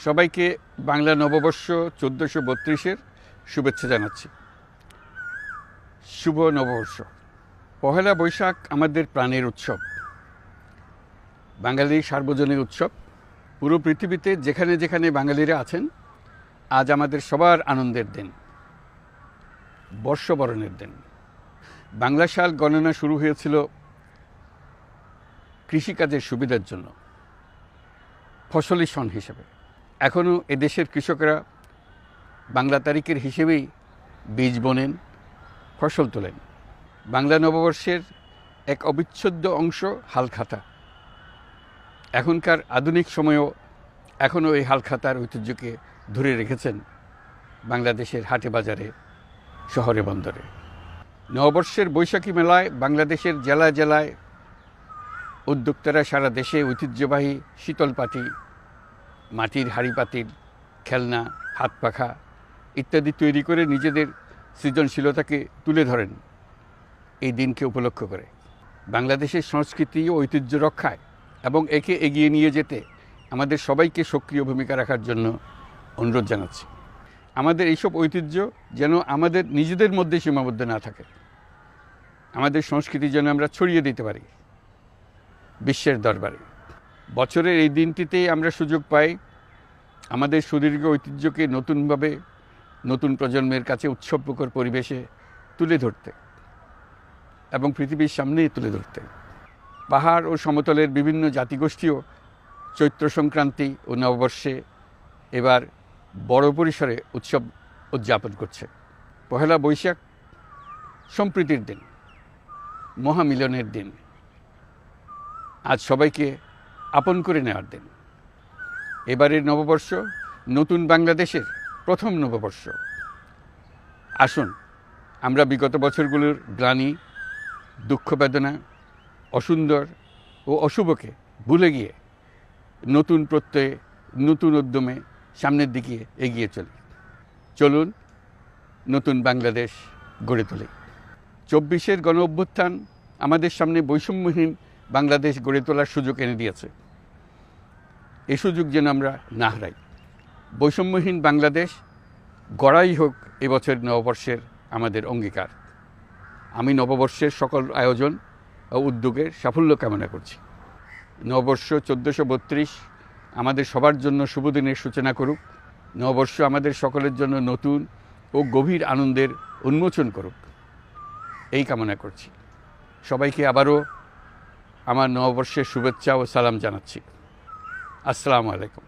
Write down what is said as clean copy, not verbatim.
সবাইকে বাংলা নববর্ষ 1432-এর শুভেচ্ছা জানাচ্ছি। শুভ নববর্ষ। পহেলা বৈশাখ আমাদের প্রাণের উৎসব, বাঙালির সার্বজনীন উৎসব। পুরো পৃথিবীতে যেখানে যেখানে বাঙালিরা আছেন, আজ আমাদের সবার আনন্দের দিন, বর্ষবরণের দিন। বাংলা সাল গণনা শুরু হয়েছিল কৃষিকাজের সুবিধার জন্য, ফসলি সন হিসেবে। এখনও এদেশের কৃষকরা বাংলা তারিখের হিসেবেই বীজ বোনেন, ফসল তোলেন। বাংলা নববর্ষের এক অবিচ্ছেদ্য অংশ হালখাতা। এখনকার আধুনিক সময়েও এখনও এই হালখাতার ঐতিহ্যকে ধরে রেখেছেন বাংলাদেশের হাটে বাজারে, শহরে বন্দরে। নববর্ষের বৈশাখী মেলায় বাংলাদেশের জেলায় জেলায় উদ্যোক্তারা সারা দেশে ঐতিহ্যবাহী শীতলপাটি, মাটির হাঁড়ি পাতিল, খেলনা, হাত পাখা ইত্যাদি তৈরি করে নিজেদের সৃজনশীলতাকে তুলে ধরেন এই দিনকে উপলক্ষ করে। বাংলাদেশের সংস্কৃতি ও ঐতিহ্য রক্ষায় এবং একে এগিয়ে নিয়ে যেতে আমাদের সবাইকে সক্রিয় ভূমিকা রাখার জন্য অনুরোধ জানাচ্ছি। আমাদের এইসব ঐতিহ্য যেন আমাদের নিজেদের মধ্যে সীমাবদ্ধ না থাকে। আমাদের সংস্কৃতি যেন আমরা ছড়িয়ে দিতে পারি বিশ্বের দরবারে। বছরের এই দিনটিতেই আমরা সুযোগ পাই আমাদের সুদীর্ঘ ঐতিহ্যকে নতুনভাবে নতুন প্রজন্মের কাছে উৎসবমুখর পরিবেশে তুলে ধরতে এবং পৃথিবীর সামনেই তুলে ধরতে। পাহাড় ও সমতলের বিভিন্ন জাতিগোষ্ঠীও চৈত্র সংক্রান্তি ও নববর্ষে এবার বড় পরিসরে উৎসব উদযাপন করছে। পহেলা বৈশাখ সম্প্রীতির দিন, মহামিলনের দিন, আজ সবাইকে আপন করে নেওয়ার দিন। এবারের নববর্ষ নতুন বাংলাদেশের প্রথম নববর্ষ। আসুন আমরা বিগত বছরগুলোর গ্লানি, দুঃখ, বেদনা, অসুন্দর ও অশুভকে ভুলে গিয়ে নতুন প্রত্যয়ে, নতুন উদ্যমে সামনের দিকে এগিয়ে চলুন নতুন বাংলাদেশ গড়ে তুলি। 24-এর গণ অভ্যুত্থান আমাদের সামনে বৈষম্যহীন বাংলাদেশ গড়ে তোলার সুযোগ এনে দিয়েছে। এই সুযোগ যেন আমরা না হারাই। বৈষম্যহীন বাংলাদেশ গড়াই হোক এবছর নববর্ষের আমাদের অঙ্গীকার। আমি নববর্ষের সকল আয়োজন ও উদ্যোগের সাফল্য কামনা করছি। নববর্ষ 1432 আমাদের সবার জন্য শুভদিনের সূচনা করুক। নববর্ষ আমাদের সকলের জন্য নতুন ও গভীর আনন্দের উন্মোচন করুক, এই কামনা করছি। সবাইকে আবারও আমার নববর্ষের শুভেচ্ছা ও সালাম জানাচ্ছি। আসসালামু আলাইকুম।